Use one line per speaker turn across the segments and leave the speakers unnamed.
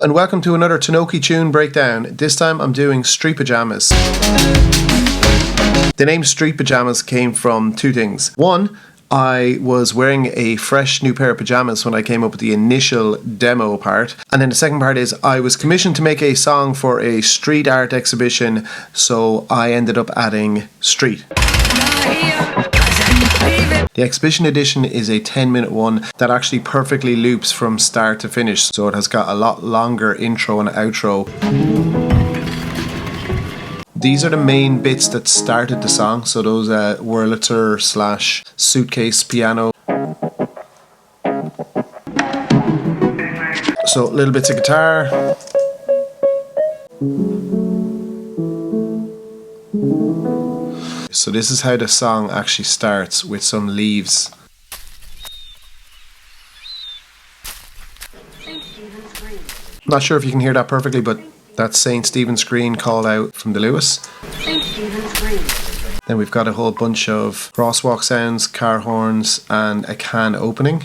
And welcome to another TANOKI tune breakdown. This time I'm doing Street Pyjamas. The name Street Pyjamas came from two things. One, I was wearing a fresh new pair of pyjamas when I came up with the initial demo part. And then the second part is I was commissioned to make a song for a street art exhibition, so I ended up adding street. The exhibition edition is a 10-minute one that actually perfectly loops from start to finish, so it has got a lot longer intro and outro. These are the main bits that started the song, so those Wurlitzer / suitcase piano. So little bits of guitar. So this is how the song actually starts, with some leaves. Not sure if you can hear that perfectly, but that's St. Stephen's Green called out from the Lewis. Then we've got a whole bunch of crosswalk sounds, car horns, and a can opening.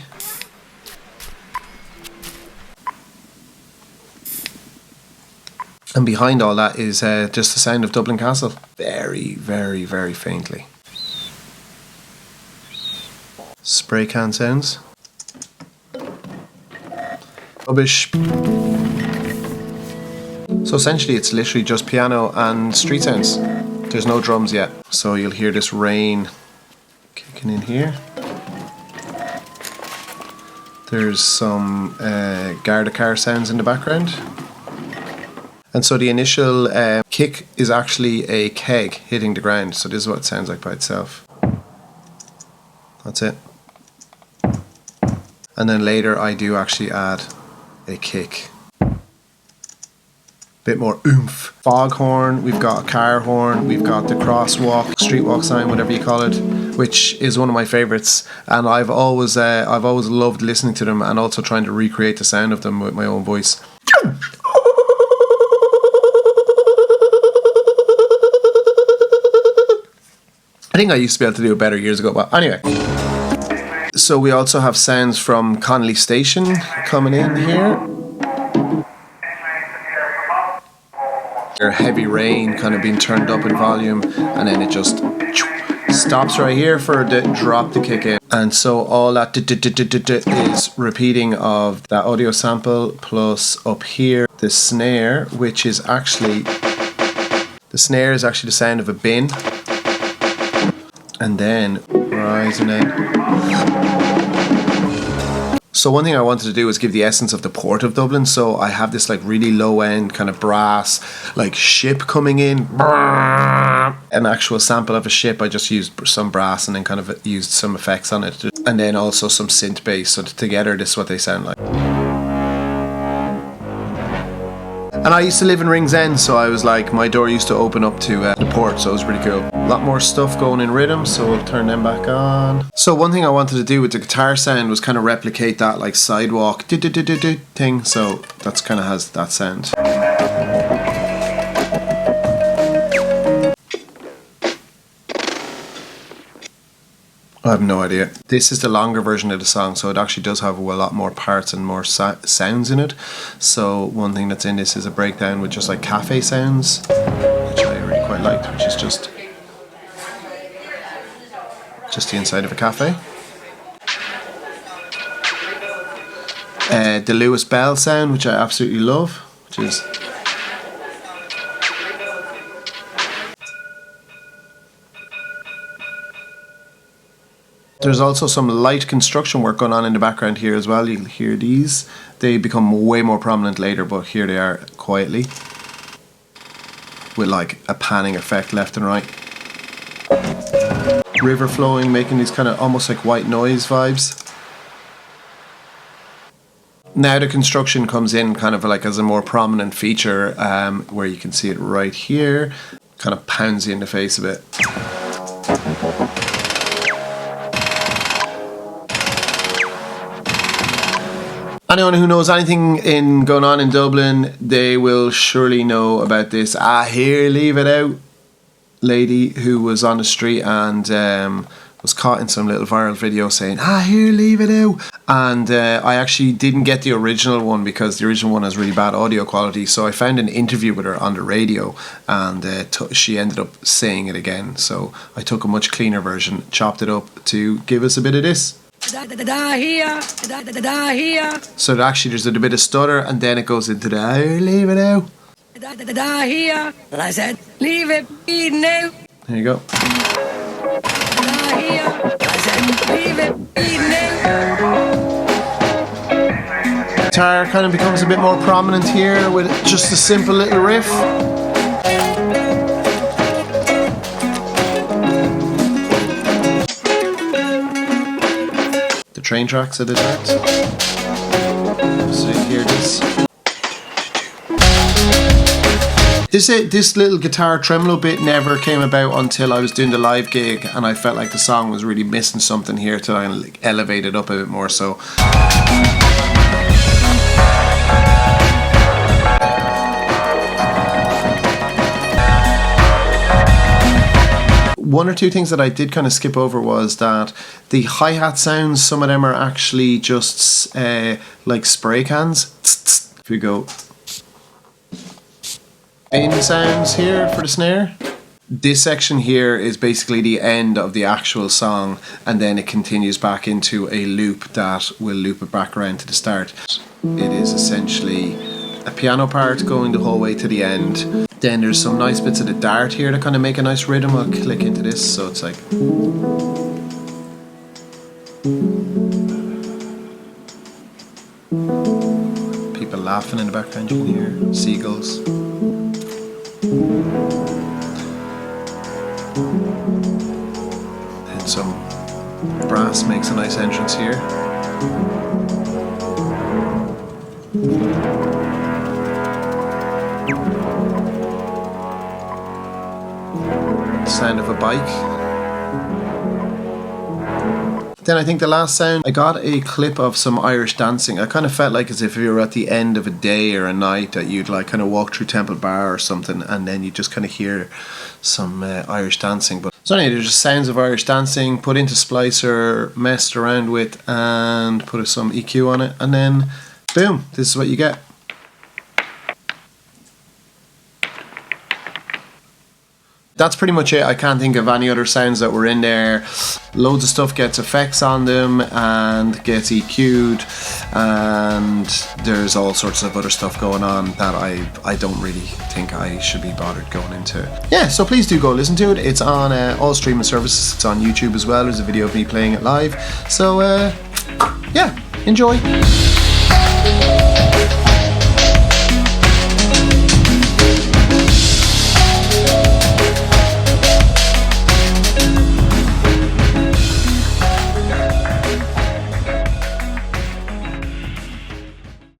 And behind all that is just the sound of Dublin Castle. Very, very, very faintly. Spray can sounds. Rubbish. So essentially it's literally just piano and street sounds. There's no drums yet. So you'll hear this rain kicking in here. There's some Garda car sounds in the background. And so the initial kick is actually a keg hitting the ground. So this is what it sounds like by itself. That's it. And then later I do actually add a kick. Bit more oomph. Foghorn, we've got a car horn, we've got the crosswalk, streetwalk sign, whatever you call it, which is one of my favourites. And I've always loved listening to them and also trying to recreate the sound of them with my own voice. I think I used to be able to do it better years ago, but anyway. So we also have sounds from Connolly Station coming in here. Heavy rain kind of being turned up in volume, and then it just stops right here for the drop to kick in. And so all that is repeating of that audio sample, plus up here the snare, which is actually the sound of a bin. And then rising in. So one thing I wanted to do was give the essence of the port of Dublin. So I have this like really low end kind of brass like ship coming in. An actual sample of a ship. I just used some brass and then kind of used some effects on it. And then also some synth bass. So together this is what they sound like. And I used to live in Ringsend, so I was like, my door used to open up to the port, so it was pretty cool. A lot more stuff going in rhythm, so we'll turn them back on. So one thing I wanted to do with the guitar sound was kind of replicate that like sidewalk thing, so that's kind of has that sound. I have no idea. This is the longer version of the song, so it actually does have a lot more parts and more sounds in it. So one thing that's in this is a breakdown with just like cafe sounds, which I really quite liked, which is just the inside of a cafe. The Lewis Bell sound, which I absolutely love, which is There's also some light construction work going on in the background here as well. You'll hear these. They become way more prominent later, but here they are quietly. With like a panning effect left and right. River flowing, making these kind of almost like white noise vibes. Now the construction comes in kind of like as a more prominent feature, where you can see it right here. Kind of pounds you in the face a bit. Anyone who knows anything going on in Dublin, they will surely know about this "here, leave it out" lady who was on the street and was caught in some little viral video saying, here, leave it out. And I actually didn't get the original one because the original one has really bad audio quality. So I found an interview with her on the radio, and she ended up saying it again. So I took a much cleaner version, chopped it up to give us a bit of this. So actually there's a bit of stutter, and then it goes into the leave it out. I said, leave it be now. There you go. Guitar kind of becomes a bit more prominent here with just a simple little riff. The train tracks at the start. So you hear this. This little guitar tremolo bit never came about until I was doing the live gig, and I felt like the song was really missing something here to like elevate it up a bit more. So one or two things that I did kind of skip over was that the hi-hat sounds, some of them are actually just like spray cans. If we go in sounds here for the snare. This section here is basically the end of the actual song, and then it continues back into a loop that will loop it back around to the start. It is essentially a piano part going the whole way to the end. Then there's some nice bits of the dart here that kind of make a nice rhythm. I'll click into this, so it's like people laughing in the background, you can hear seagulls. And some brass makes a nice entrance here. Sound of a bike. Then I think the last sound, I got a clip of some Irish dancing. I kind of felt like as if you were at the end of a day or a night that you'd like kind of walk through Temple Bar or something, and then you just kind of hear some Irish dancing. But so anyway, there's just sounds of Irish dancing put into Splicer, messed around with, and put some EQ on it, and then boom, this is what you get. That's pretty much it. I can't think of any other sounds that were in there. Loads of stuff gets effects on them and gets EQ'd, and there's all sorts of other stuff going on that I don't really think I should be bothered going into. Yeah, so please do go listen to it. It's on all streaming services. It's on YouTube as well. There's a video of me playing it live. So yeah, enjoy.